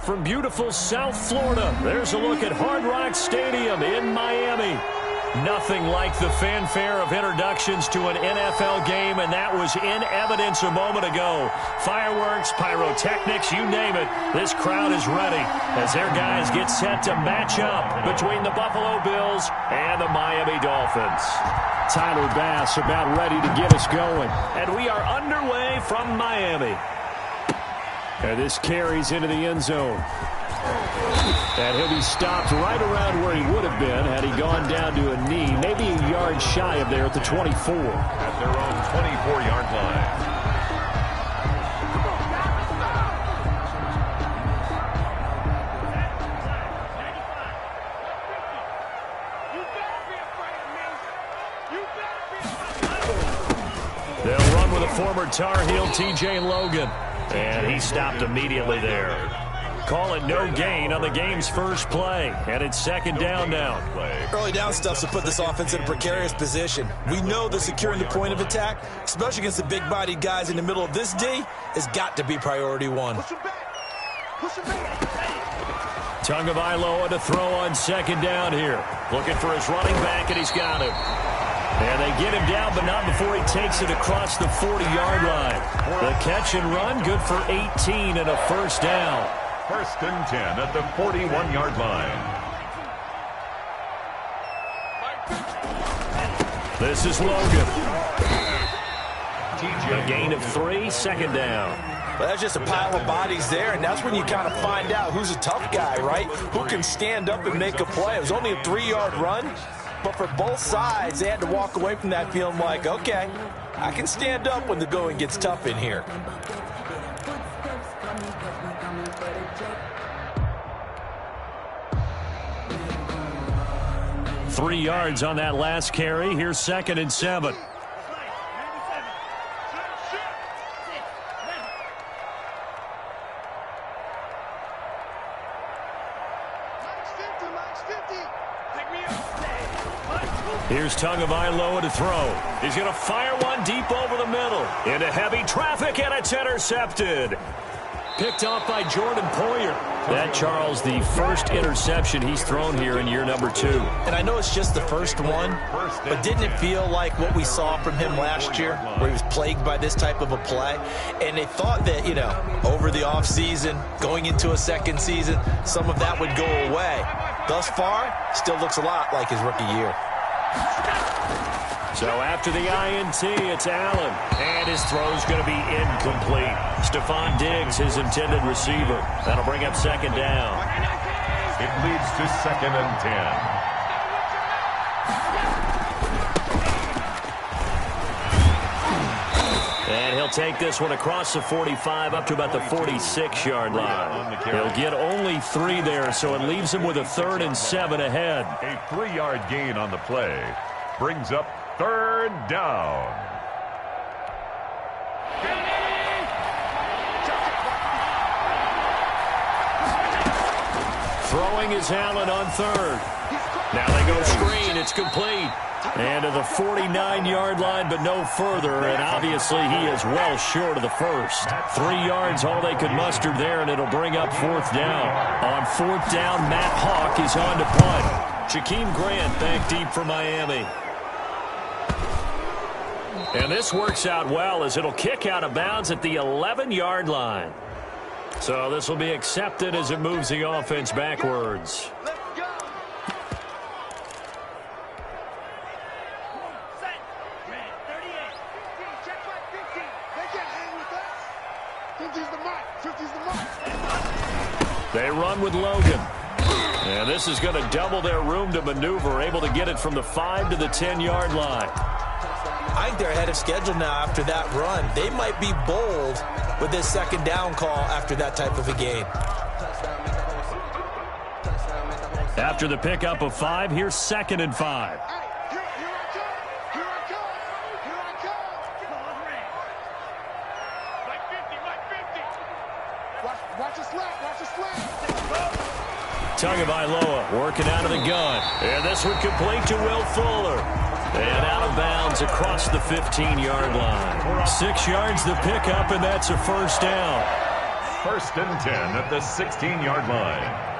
from beautiful South Florida. There's a look at Hard Rock Stadium in Miami. Nothing like the fanfare of introductions to an NFL game, and that was in evidence a moment ago. Fireworks, pyrotechnics, you name it. This crowd is ready as their guys get set to match up between the Buffalo Bills and the Miami Dolphins. Tyler Bass about ready to get us going. And we are underway from Miami. And this carries into the end zone. And he'll be stopped right around where he would have been had he gone down to a knee, maybe a yard shy of there at the 24. At their own 24-yard line. They'll run with a former Tar Heel, T.J. Logan. And he stopped immediately there. Call it no gain on the game's first play. And it's second down now. Early down stuff's to put this offense in a precarious position. We know that securing the point of attack, especially against the big-bodied guys in the middle of this D, has got to be priority one. Tagovailoa to throw on second down here. Looking for his running back, and he's got him. And they get him down, but not before he takes it across the 40-yard line. The catch and run, good for 18 and a first down. First and 10 at the 41-yard line. This is Logan. A gain of 3, second down. Well, that's just a pile of bodies there, and that's when you kind of find out who's a tough guy, right? Who can stand up and make a play. It was only a 3-yard run, but for both sides, they had to walk away from that feeling like, okay, I can stand up when the going gets tough in here. Three yards on that last carry. Here's second and 7. Here's Tagovailoa to throw. He's going to fire one deep over the middle. Into heavy traffic, and it's intercepted. Picked off by Jordan Poyer. That, Charles, the first interception he's thrown here in year number 2. And I know it's just the first one, but didn't it feel like what we saw from him last year, where he was plagued by this type of a play? And they thought that, you know, over the offseason, going into a second season, some of that would go away. Thus far, still looks a lot like his rookie year. So after the INT, it's Allen. And his throw's going to be incomplete. Stephon Diggs, his intended receiver. That'll bring up second down. It leads to second and 10. And he'll take this one across the 45 up to about the 46-yard line. He'll get only 3 there, so it leaves him with a 3rd and 7 ahead. A 3-yard gain on the play brings up third down. Throwing is Allen on 3rd. Now they go screen. It's complete. And to the 49-yard line, but no further. And obviously he is well short of the first. 3 yards, all they could muster there, and it'll bring up 4th down. On 4th down, Matt Hawk is on to punt. Jakeem Grant back deep for Miami. And this works out well as it'll kick out of bounds at the 11-yard line. So this will be accepted as it moves the offense backwards. They run with Logan. And this is going to double their room to maneuver, able to get it from the 5 to the 10-yard line. I think they're ahead of schedule now after that run. They might be bold with this second down call after that type of a game. After the pickup of 5, here's second and 5. Tagovailoa working out of the gun. And this one complete to Will Fuller. And out of bounds across the 15-yard line. 6 yards the pickup, and that's a first down. First and 10 at the 16-yard line.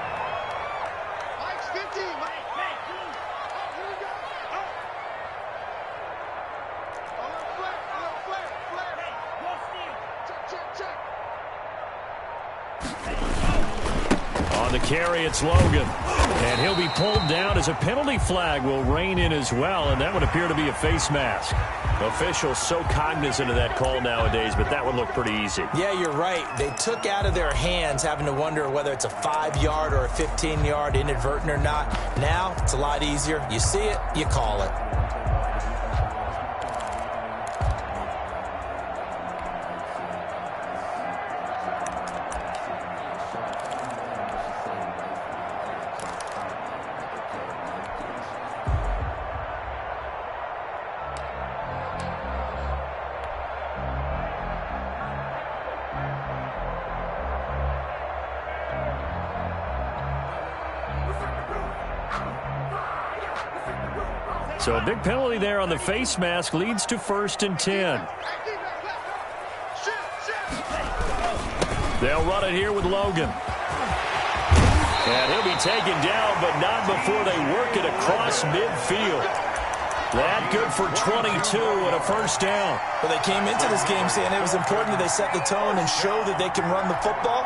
On the carry, it's Logan. And he'll be pulled down as a penalty flag will rein in as well, and that would appear to be a face mask. Officials so cognizant of that call nowadays, but that would look pretty easy. Yeah, you're right. They took out of their hands having to wonder whether it's a 5-yard or a 15-yard inadvertent or not. Now, it's a lot easier. You see it, you call it. So a big penalty there on the face mask leads to 1st and 10. They'll run it here with Logan. And he'll be taken down, but not before they work it across midfield. That good for 22 and a first down. Well, they came into this game saying it was important that they set the tone and show that they can run the football.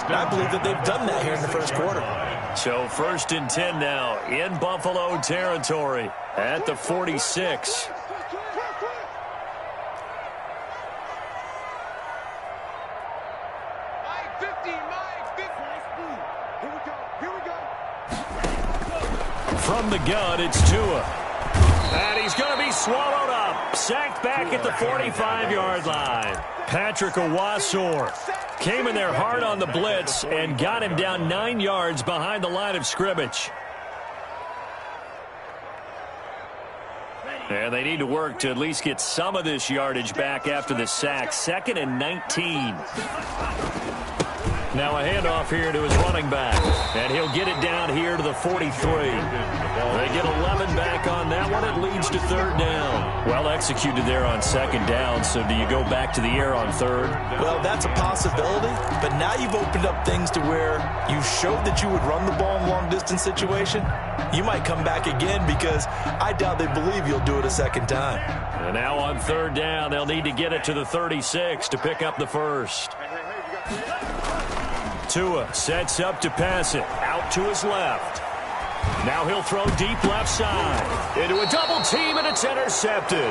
And I believe that they've done that here in the first quarter. So 1st and 10 now in Buffalo territory at the 46. From the gun, it's Tua. And he's going to be swallowed up. Sacked back at the 45-yard line. Patrick Owasor came in there hard on the blitz and got him down 9 yards behind the line of scrimmage. And they need to work to at least get some of this yardage back after the sack. 2nd and 19. Now a handoff here to his running back. And he'll get it down here to the 43. They get 11 back on that one. It leads to 3rd down. Well executed there on 2nd down. So do you go back to the air on 3rd? Well, that's a possibility. But now you've opened up things to where you showed that you would run the ball in long-distance situation. You might come back again because I doubt they believe you'll do it a 2nd time. And now on 3rd down, they'll need to get it to the 36 to pick up the first. Tua sets up to pass it out to his left. Now he'll throw deep left side into a double team, and it's intercepted.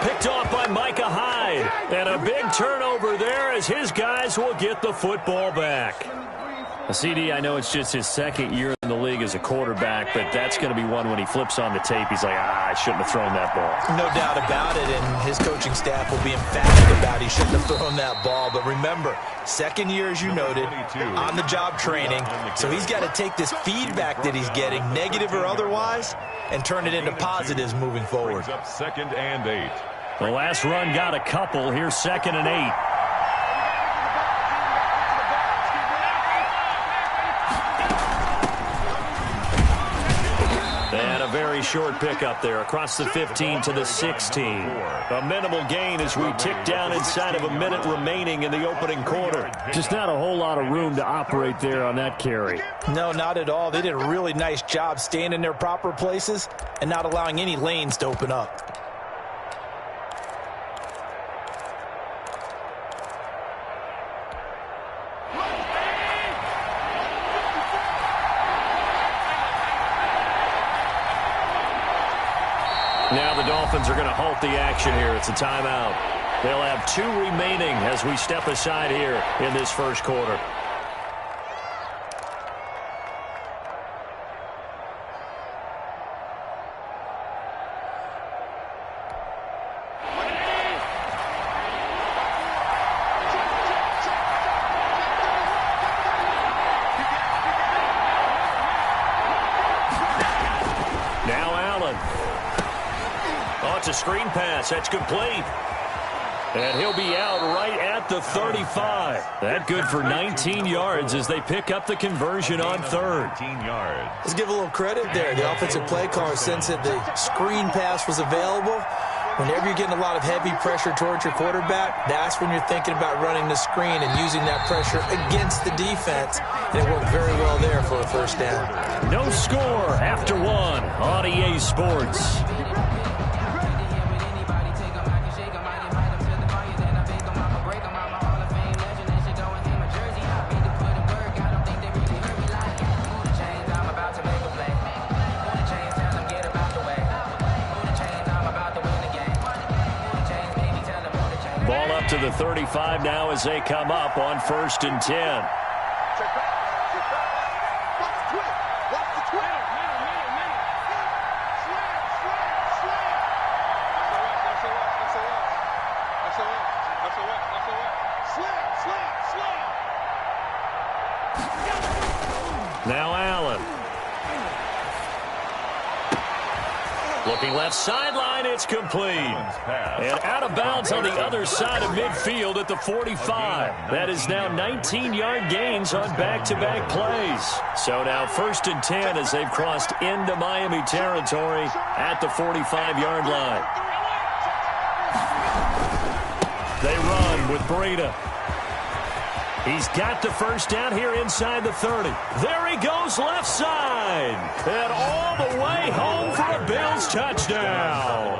Picked off by Micah Hyde. And a big turnover there as his guys will get the football back. CD, I know it's just his 2nd year in the league as a quarterback, but that's going to be one when he flips on the tape. He's like, I shouldn't have thrown that ball. No doubt about it, and his coaching staff will be emphatic about he shouldn't have thrown that ball. But remember, 2nd year, as you noted, on-the-job training. So he's got to take this feedback that he's getting, negative or otherwise, and turn it into positives moving forward. Up 2nd and 8. The last run got a couple. Here's 2nd and 8. And a very short pickup there across the 15 to the 16. A minimal gain as we tick down inside of a minute remaining in the opening quarter. Just not a whole lot of room to operate there on that carry. No, not at all. They did a really nice job staying in their proper places and not allowing any lanes to open up. Now the Dolphins are going to halt the action here. It's a timeout. They'll have 2 remaining as we step aside here in this first quarter. It's a screen pass. That's complete. And he'll be out right at the 35. That good for 19 yards as they pick up the conversion on 3rd. 19 yards. Let's give a little credit there. The offensive play caller sensed that the screen pass was available. Whenever you're getting a lot of heavy pressure towards your quarterback, that's when you're thinking about running the screen and using that pressure against the defense. And it worked very well there for a first down. No score after one on EA Sports. To the 35 now as they come up on 1st and 10. Now Allen. Looking left sideline, it's complete. And out of bounds on the other side of midfield at the 45. That is now 19-yard gains on back-to-back plays. So now 1st and 10 as they've crossed into Miami territory at the 45-yard line. They run with Breida. He's got the first down here inside the 30. There he goes left side. And all the way home for a Bills touchdown.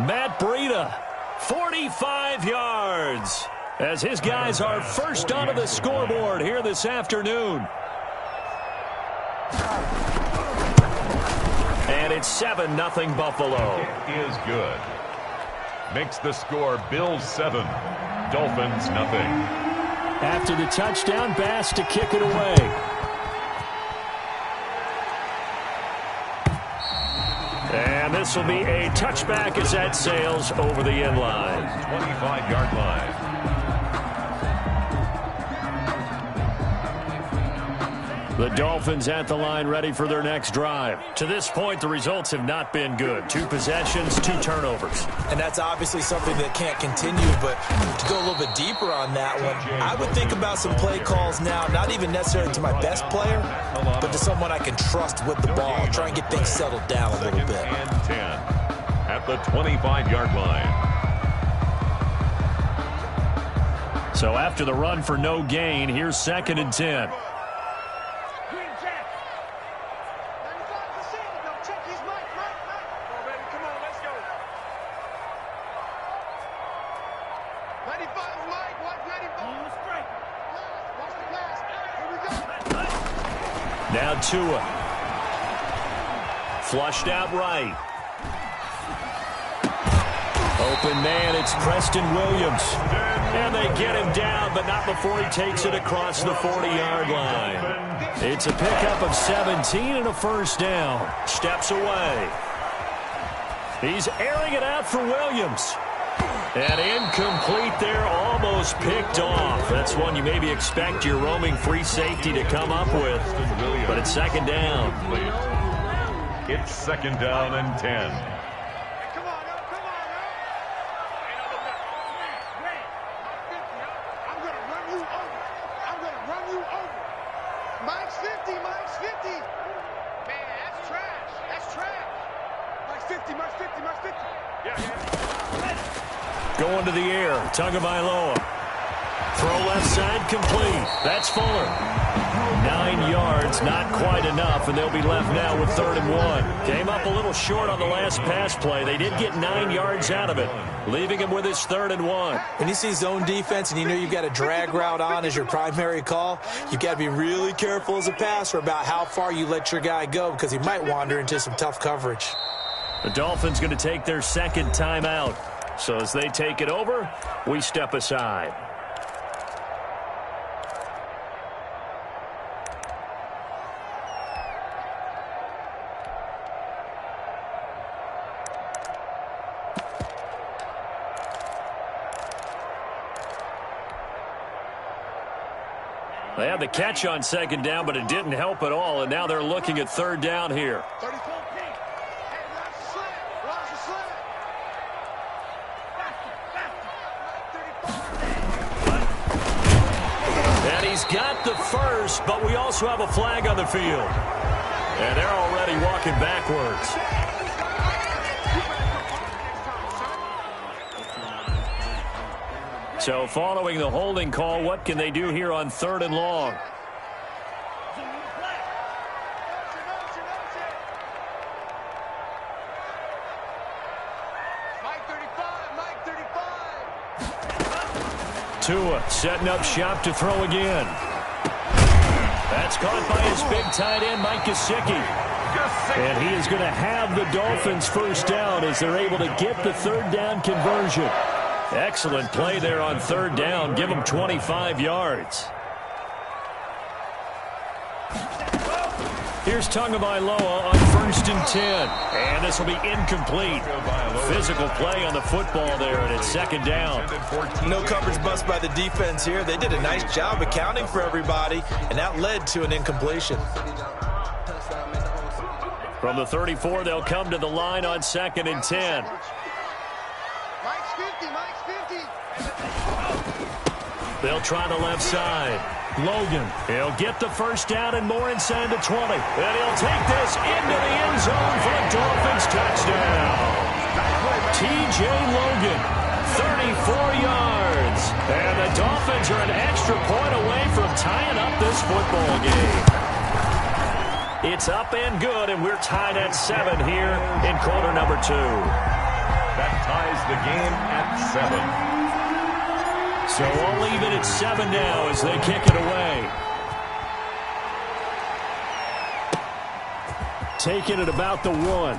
Matt Breida, 45 yards. As his guys are first onto the scoreboard here this afternoon. And it's 7-0 Buffalo. It is good. Makes the score Bills 7, Dolphins nothing. After the touchdown, Bass to kick it away. And this will be a touchback as that sails over the end line. 25-yard line. The Dolphins at the line ready for their next drive. To this point, the results have not been good. 2 possessions, 2 turnovers. And that's obviously something that can't continue, but to go a little bit deeper on that one, I would think about some play calls now, not even necessarily to my best player, but to someone I can trust with the ball. Try and get things settled down a little bit. And 10 at the 25-yard line. So after the run for no gain, here's 2nd and 10. Now Tua. Flushed out right. Open man, it's Preston Williams. And they get him down, but not before he takes it across the 40-yard line. It's a pickup of 17 and a first down. Steps away. He's airing it out for Williams. And incomplete there, almost picked off. That's one you maybe expect your roaming free safety to come up with. But it's 2nd down. It's 2nd down and 10. Mike's 50. Man, that's trash. That's trash. Mike's 50. Yeah. Going to the air, Tagovailoa. Throw left side complete. That's Fuller. 9 yards, not quite enough, and they'll be left now with 3rd and 1. Came up a little short on the last pass play. They did get 9 yards out of it, leaving him with his 3rd and 1. When you see zone defense and you know you've got a drag route on as your primary call, you've got to be really careful as a passer about how far you let your guy go because he might wander into some tough coverage. The Dolphins going to take their 2nd timeout. So as they take it over, we step aside. They had the catch on 2nd down, but it didn't help at all, and now they're looking at 3rd down here. He's got the first, but we also have a flag on the field. And they're already walking backwards. So following the holding call, what can they do here on 3rd and long? Tua setting up shop to throw again. That's caught by his big tight end, Mike Gesicki. And he is going to have the Dolphins first down as they're able to get the 3rd down conversion. Excellent play there on 3rd down. Give them 25 yards. Here's Tagovailoa on 1st and 10. And this will be incomplete. Physical play on the football there, and it's 2nd down. No coverage bust by the defense here. They did a nice job accounting for everybody, and that led to an incompletion. From the 34, they'll come to the line on 2nd and 10. Mike's 50, Mike's 50. They'll try the left side. Logan, he'll get the first down and more inside the 20. And he'll take this into the end zone for a Dolphins touchdown. T.J. Logan, 34 yards. And the Dolphins are an extra point away from tying up this football game. It's up and good, and we're tied at 7 here in quarter number 2. That ties the game at 7. So we'll leave it at 7 now as they kick it away. Taking it about the 1.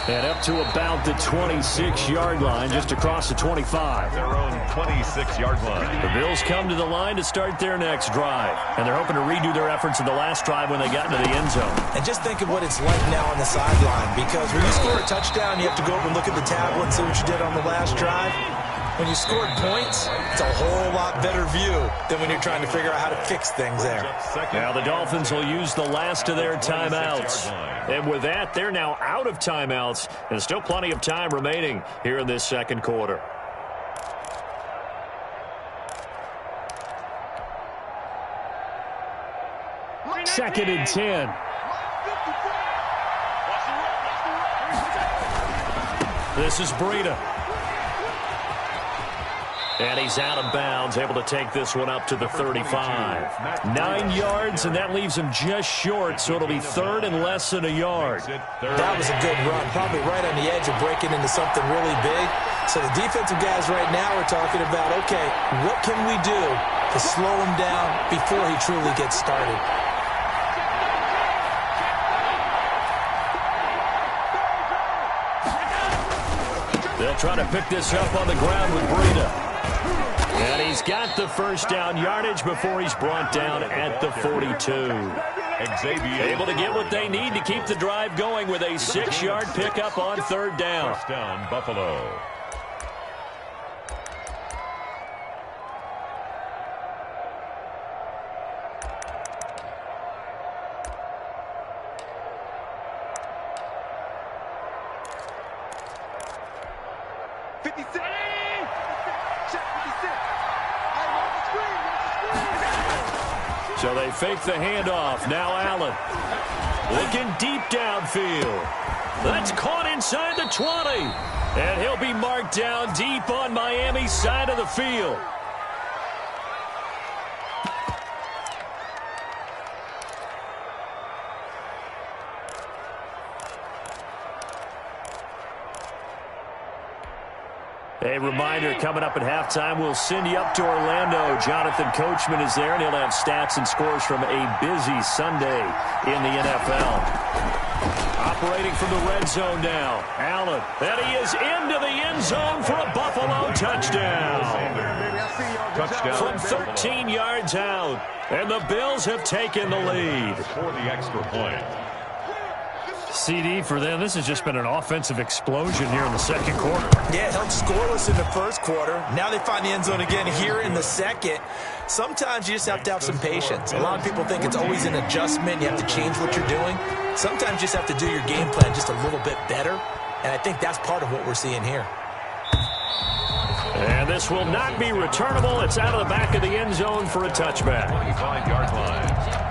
And up to about the 26-yard line, just across the 25. Their own 26-yard line. The Bills come to the line to start their next drive. And they're hoping to redo their efforts in the last drive when they got into the end zone. And just think of what it's like now on the sideline, because when you score a touchdown, you have to go over and look at the tablet and see what you did on the last drive. When you scored points, it's a whole lot better view than when you're trying to figure out how to fix things there. Now the Dolphins will use the last of their timeouts. And with that, they're now out of timeouts. And still plenty of time remaining here in this second quarter. Second and 10. This is Breida. And he's out of bounds, able to take this one up to the 35. 9 yards, and that leaves him just short, so it'll be 3rd and less than a yard. That was a good run, probably right on the edge of breaking into something really big. So the defensive guys right now are talking about, okay, what can we do to slow him down before he truly gets started? They'll try to pick this up on the ground with Breida. And he's got the first down yardage before he's brought down at the 42. Xavier able to get what they need to keep the drive going with a 6-yard pickup on 3rd down. First down, Buffalo. So they fake the handoff. Now Allen looking deep downfield. That's caught inside the 20. And he'll be marked down deep on Miami's side of the field. A reminder, coming up at halftime, we'll send you up to Orlando. Jonathan Coachman is there, and he'll have stats and scores from a busy Sunday in the NFL. Operating from the red zone now, Allen. And he is into the end zone for a Buffalo touchdown. From 13 yards out, and the Bills have taken the lead. For the extra point. CD for them. This has just been an offensive explosion here in the second quarter. Yeah, held scoreless in the first quarter. Now they find the end zone again here in the second. Sometimes you just have to have some patience. A lot of people think it's always an adjustment. You have to change what you're doing. Sometimes you just have to do your game plan just a little bit better. And I think that's part of what we're seeing here. And this will not be returnable. It's out of the back of the end zone for a touchback. 25-yard line.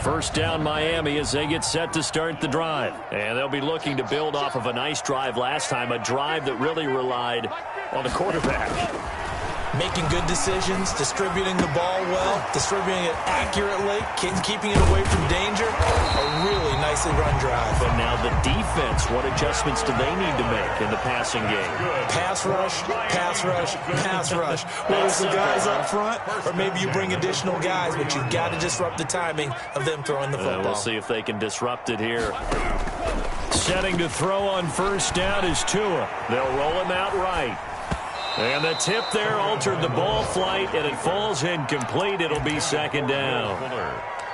First down Miami as they get set to start the drive. And they'll be looking to build off of a nice drive last time, a drive that really relied on the quarterback. Making good decisions, distributing the ball well, distributing it accurately, keeping it away from danger. A really nicely run drive. But now the defense, what adjustments do they need to make in the passing game? Pass rush, pass rush, pass rush. Whether it's the guys up front or maybe you bring additional guys, but you've got to disrupt the timing of them throwing the football. We'll see if they can disrupt it here. Setting to throw on first down is Tua. They'll roll him out right. And the tip there altered the ball flight, and it falls incomplete. It'll be second down.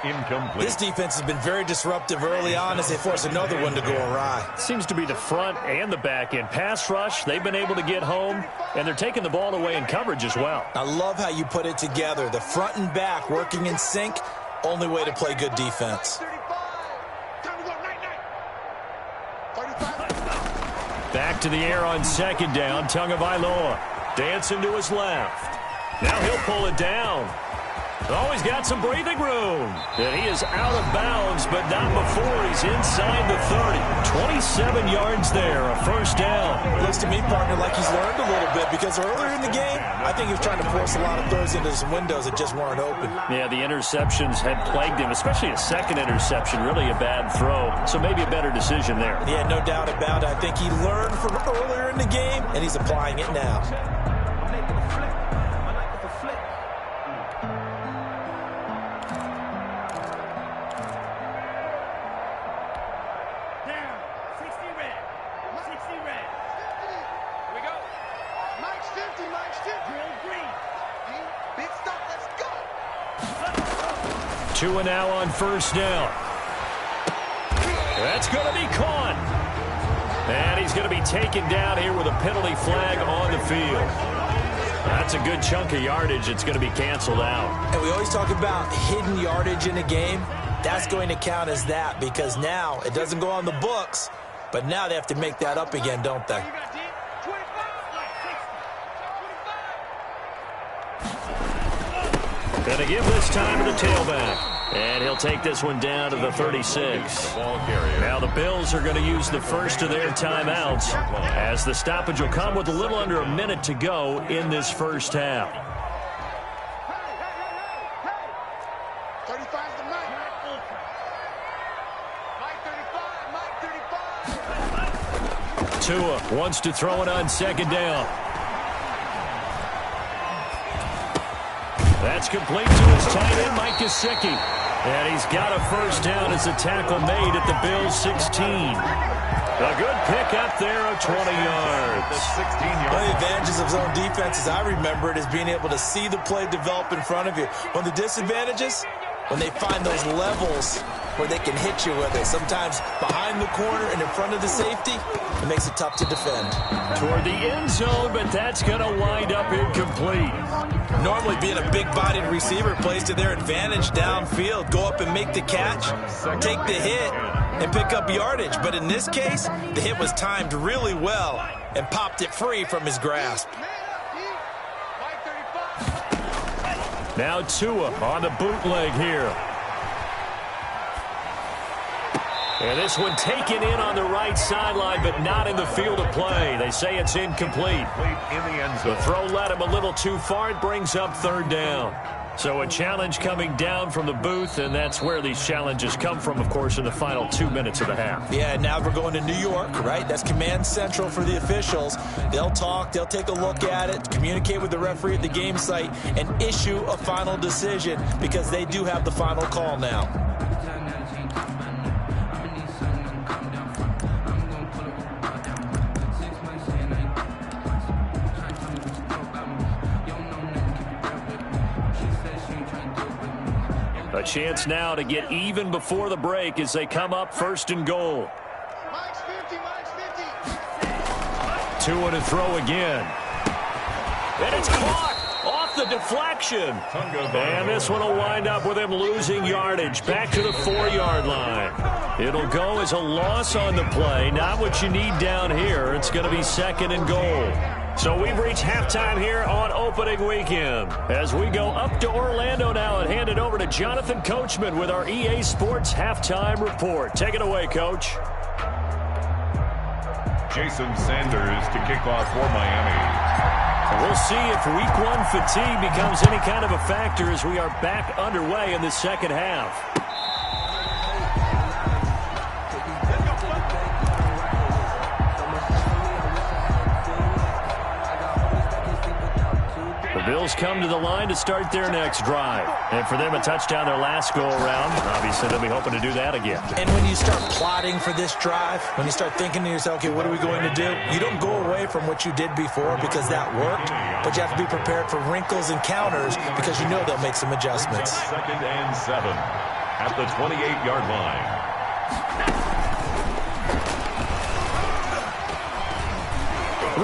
Incomplete. This defense has been very disruptive early on as they force another one to go awry. Seems to be the front and the back end. Pass rush, they've been able to get home, and they're taking the ball away in coverage as well. I love how you put it together. The front and back working in sync, only way to play good defense. Back to the air on second down. Tagovailoa dancing to his left. Now he'll pull it down. Oh, he's got some breathing room. And he is out of bounds, but not before he's inside the 30. 27 yards there, a first down. Looks to me, partner, like he's learned a little bit because earlier in the game, I think he was trying to force a lot of throws into some windows that just weren't open. Yeah, the interceptions had plagued him, especially a second interception, really a bad throw. So maybe a better decision there. Yeah, no doubt about it. I think he learned from earlier in the game, and he's applying it now. Tua now on first down. That's going to be caught. And he's going to be taken down here with a penalty flag on the field. That's a good chunk of yardage. It's going to be canceled out. And we always talk about hidden yardage in a game. That's going to count as that because now it doesn't go on the books, but now they have to make that up again, don't they? Going to give this time to the tailback. And he'll take this one down to the 36. Now the Bills are going to use the first of their timeouts as the stoppage will come with a little under a minute to go in this first half. Tua wants to throw it on second down. That's complete to his tight end, Mike Gesicki. And he's got a first down as a tackle made at the Bills' 16. A good pickup there of 20 yards. One of the advantages of zone defense, as I remember it, is being able to see the play develop in front of you. One of the disadvantages, when they find those levels where they can hit you with it, sometimes behind the corner and in front of the safety, it makes it tough to defend. Toward the end zone, but that's going to wind up incomplete. Normally being a big-bodied receiver plays to their advantage downfield. Go up and make the catch, take the hit, and pick up yardage. But in this case, the hit was timed really well and popped it free from his grasp. Now Tua on the bootleg here. And this one taken in on the right sideline, but not in the field of play. They say it's incomplete. The throw led him a little too far. It brings up third down. So a challenge coming down from the booth, and that's where these challenges come from, of course, in the final 2 minutes of the half. Yeah, now we're going to New York, right? That's command central for the officials. They'll talk, they'll take a look at it, communicate with the referee at the game site, and issue a final decision because they do have the final call now. A chance now to get even before the break as they come up first and goal. Mike's 50, Mike's 50. Tua to throw again. And it's caught off the deflection. And this one will wind up with him losing yardage back to the 4-yard line. It'll go as a loss on the play. Not what you need down here. It's going to be second and goal. So we've reached halftime here on opening weekend. As we go up to Orlando now and hand it over to Jonathan Coachman with our EA Sports Halftime Report. Take it away, Coach. Jason Sanders to kick off for Miami. We'll see if week one fatigue becomes any kind of a factor as we are back underway in the second half. The Bills come to the line to start their next drive. And for them, a touchdown their last go-around. Obviously, they'll be hoping to do that again. And when you start plotting for this drive, when you start thinking to yourself, okay, what are we going to do? You don't go away from what you did before because that worked, but you have to be prepared for wrinkles and counters because you know they'll make some adjustments. 2nd and 7 at the 28-yard line.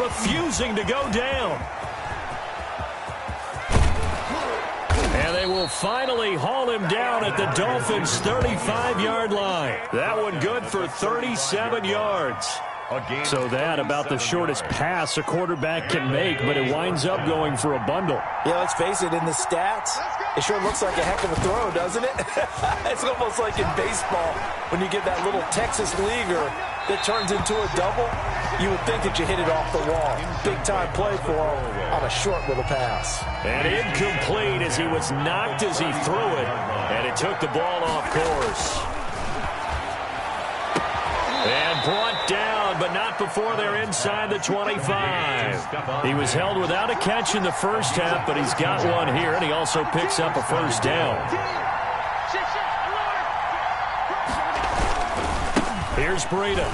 Refusing to go down. And they will finally haul him down at the Dolphins' 35-yard line. That one good for 37 yards. So that about the shortest pass a quarterback can make, but it winds up going for a bundle. Yeah, let's face it, in the stats, it sure looks like a heck of a throw, doesn't it? It's almost like in baseball when you get that little Texas leaguer that turns into a double. You would think that you hit it off the wall. Big-time play for him on a short little pass. And incomplete as he was knocked as he threw it, and it took the ball off course. And brought down, but not before they're inside the 25. He was held without a catch in the first half, but he's got one here, and he also picks up a first down. Here's Breida.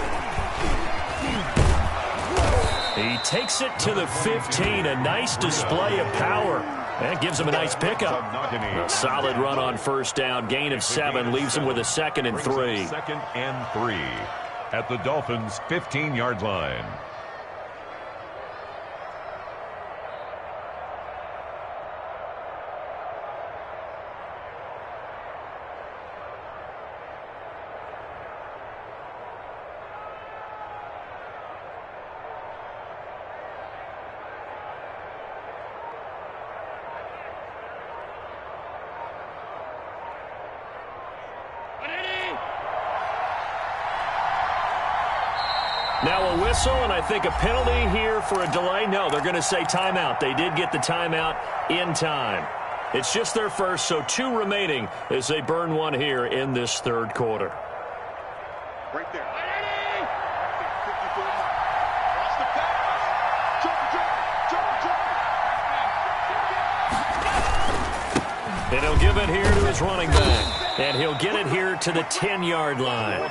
He takes it to the 15, a nice display of power. That gives him a nice pickup. A solid run on first down, gain of 7, leaves him with a 2nd and 3. 2nd and 3 at the Dolphins' 15-yard line. Now a whistle, and I think a penalty here for a delay. No, they're going to say timeout. They did get the timeout in time. It's just their first, so 2 remaining as they burn one here in this third quarter. Right there. 54 mark. Watch the pass. Jump. And he'll give it here to his running back. And he'll get it here to the 10-yard line.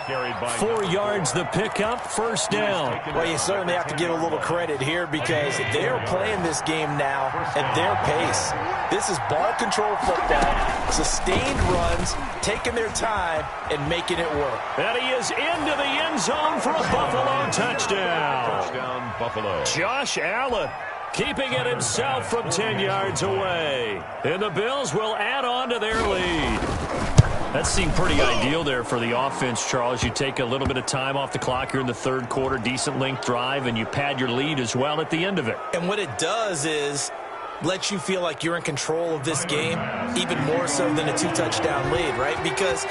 4 yards the pickup, first down. Well, you certainly have to give a little credit here because they're playing this game now at their pace. This is ball control football, sustained runs, taking their time, and making it work. And he is into the end zone for a Buffalo touchdown. Touchdown, Buffalo. Josh Allen keeping it himself from 10 yards away. And the Bills will add on to their lead. That seemed pretty ideal there for the offense, Charles. You take a little bit of time off the clock here in the third quarter, decent length drive, and you pad your lead as well at the end of it. And what it does is let you feel like you're in control of this game, even more so than a 2-touchdown lead, right? Because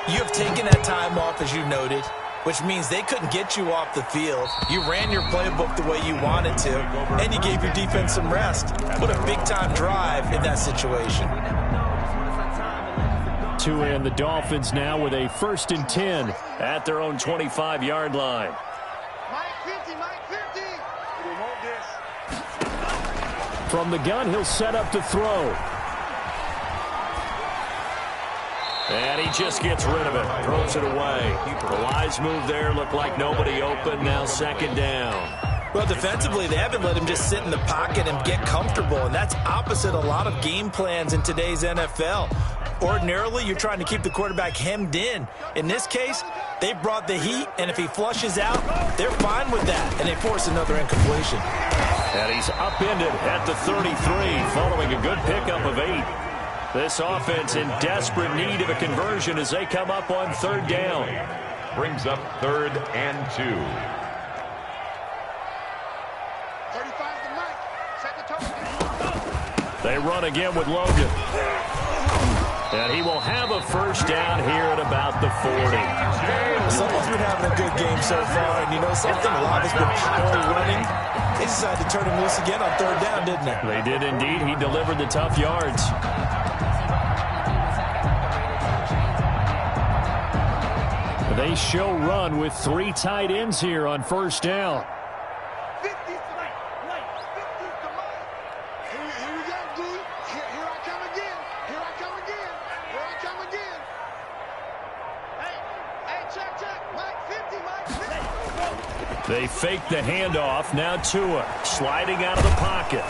you have taken that time off, as you noted, which means they couldn't get you off the field. You ran your playbook the way you wanted to, and you gave your defense some rest. What a big-time drive in that situation. And the Dolphins now with a 1st and 10 at their own 25-yard line. Mike 50, Mike 50. We hold this. From the gun, he'll set up to throw. And he just gets rid of it, throws it away. The wise move there, looked like nobody open, now 2nd down. Well, defensively, they haven't let him just sit in the pocket and get comfortable, and that's opposite a lot of game plans in today's NFL. Ordinarily, you're trying to keep the quarterback hemmed in. In this case, they brought the heat, and if he flushes out, they're fine with that, and they force another incompletion. And he's upended at the 33, following a good pickup of 8. This offense in desperate need of a conversion as they come up on 3rd down. Brings up 3rd and 2. 35 to Mike. They run again with Logan. And he will have a first down here at about the 40. Someone's been having a good game so far, and you know something? A lot has been power running. They decided to turn him loose again on third down, didn't they? They did indeed. He delivered the tough yards. They show run with 3 tight ends here on first down. They fake the handoff. Now Tua sliding out of the pocket.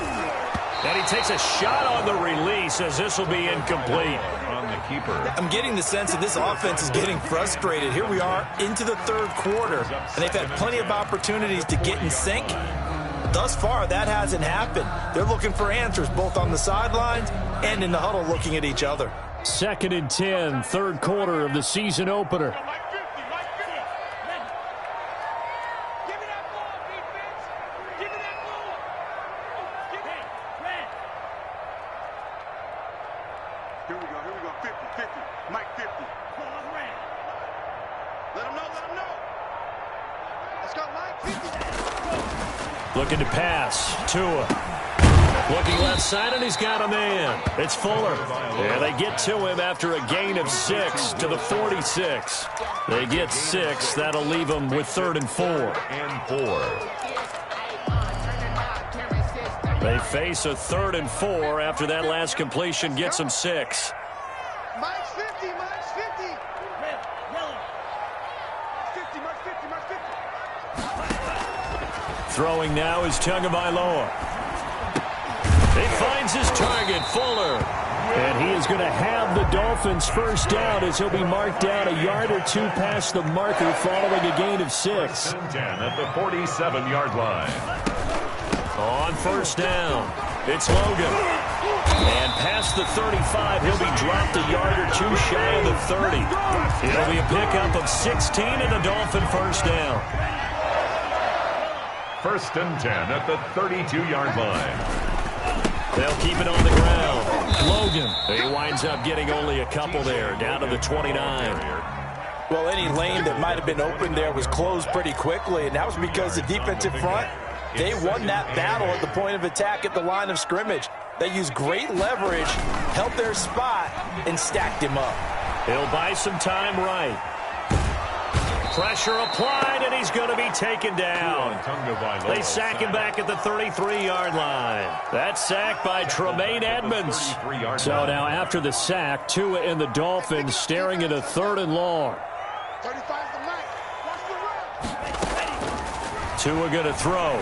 And he takes a shot on the release as this will be incomplete. On the keeper. I'm getting the sense that this offense is getting frustrated. Here we are into the third quarter, and they've had plenty of opportunities to get in sync. Thus far, that hasn't happened. They're looking for answers both on the sidelines and in the huddle looking at each other. 2nd and 10, third quarter of the season opener. Here we go, 50, Mike 50. Let him know. Let's go, Mike 50. Looking to pass. Tua. Looking left side, and he's got a man. It's Fuller. And they get to him after a gain of 6 to the 46. They get 6. That'll leave them with 3rd and 4. They face a 3rd and 4 after that last completion gets them 6. Mike's 50, Mike's 50. Mike's 50. Throwing now is Tagovailoa. He finds his target, Fuller. And he is going to have the Dolphins first down as he'll be marked down a yard or 2 past the marker following a gain of 6. 10 at the 47-yard line. On first down, it's Logan. And past the 35, he'll be dropped a yard or 2 shy of the 30. It'll be a pickup of 16 and a Dolphin first down. 1st and 10 at the 32-yard line. They'll keep it on the ground. Logan, he winds up getting only a couple there, down to the 29. Well, any lane that might have been open there was closed pretty quickly, and that was because the defensive front, they won that battle at the point of attack at the line of scrimmage. They used great leverage, held their spot, and stacked him up. He'll buy some time right. Pressure applied, and he's going to be taken down. They sack him back at the 33-yard line. That's sacked by Tremaine Edmonds. So now after the sack, Tua and the Dolphins staring at a 3rd and long. 35's the Mike. Watch the run. Tua going to throw.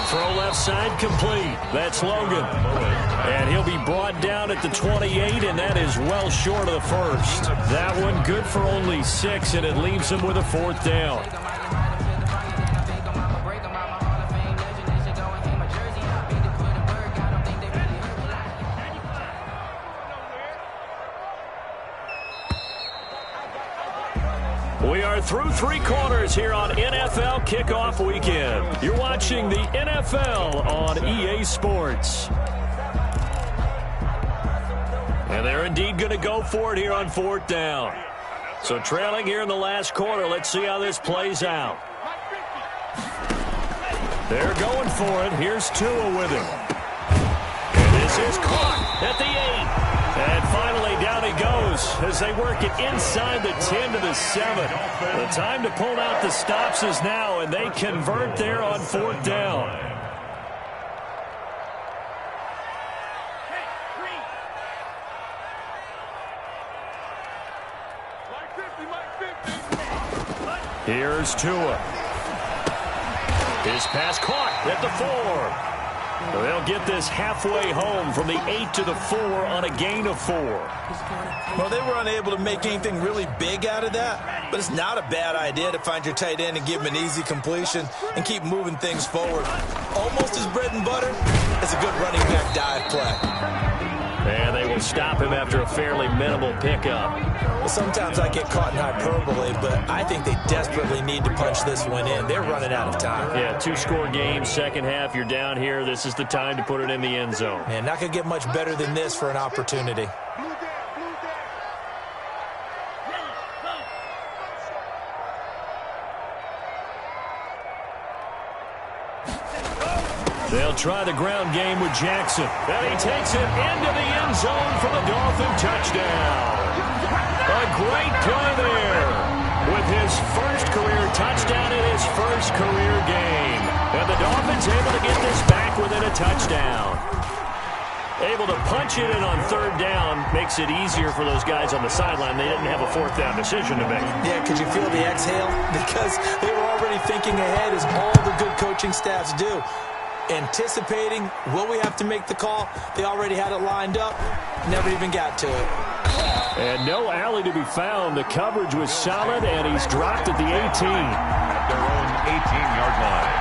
Throw left side complete. That's Logan. And he'll be brought down at the 28, and that is well short of the first. That one good for only 6, and it leaves him with a 4th down. We are through 3 quarters here on NFL Kickoff Weekend. You're watching the NFL on EA Sports. And they're indeed going to go for it here on 4th down. So trailing here in the last quarter, let's see how this plays out. They're going for it. Here's Tua with him. And this is caught at the 8. And finally, down he goes as they work it inside the 10 to the 7. The time to pull out the stops is now, and they convert there on 4th down. Here's Tua. His pass caught at the 4. They'll get this halfway home from the 8 to the 4 on a gain of 4. Well, they were unable to make anything really big out of that, but it's not a bad idea to find your tight end and give him an easy completion and keep moving things forward. Almost as bread and butter as a good running back dive play. And they will stop him after a fairly minimal pickup. Well, sometimes I get caught in hyperbole, but I think they desperately need to punch this one in. They're running out of time. Yeah, 2-score game, second half, you're down here. This is the time to put it in the end zone. Man, not going to get much better than this for an opportunity. They'll try the ground game with Jackson. And he takes it into the end zone for the Dolphin touchdown. A great play there with his first career touchdown in his first career game. And the Dolphins able to get this back within a touchdown. Able to punch it in on third down makes it easier for those guys on the sideline. They didn't have a fourth down decision to make. Yeah, could you feel the exhale? Because they were already thinking ahead, as all the good coaching staffs do. Anticipating, will we have to make the call? They already had it lined up, never even got to it. And no alley to be found. The coverage was solid, and he's dropped at the 18. At their own 18-yard line.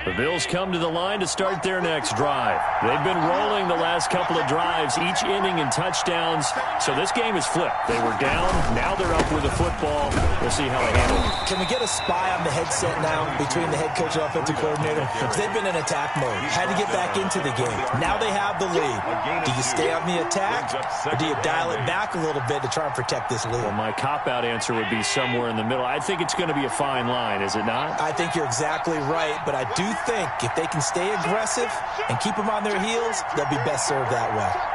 The Bills come to the line to start their next drive. They've been rolling the last couple of drives, each inning in touchdowns. So this game is flipped. They were down. Now they're up with the football. We'll see how they handle it. Can we get a spy on the headset now between the head coach and offensive coordinator? Because they've been in attack mode. Had to get back into the game. Now they have the lead. Do you stay on the attack, or do you dial it back a little bit to try and protect this lead? Well, my cop-out answer would be somewhere in the middle. I think it's going to be a fine line, is it not? I think you're exactly right, but I do think if they can stay aggressive and keep them on their heels, they'll be best served that way.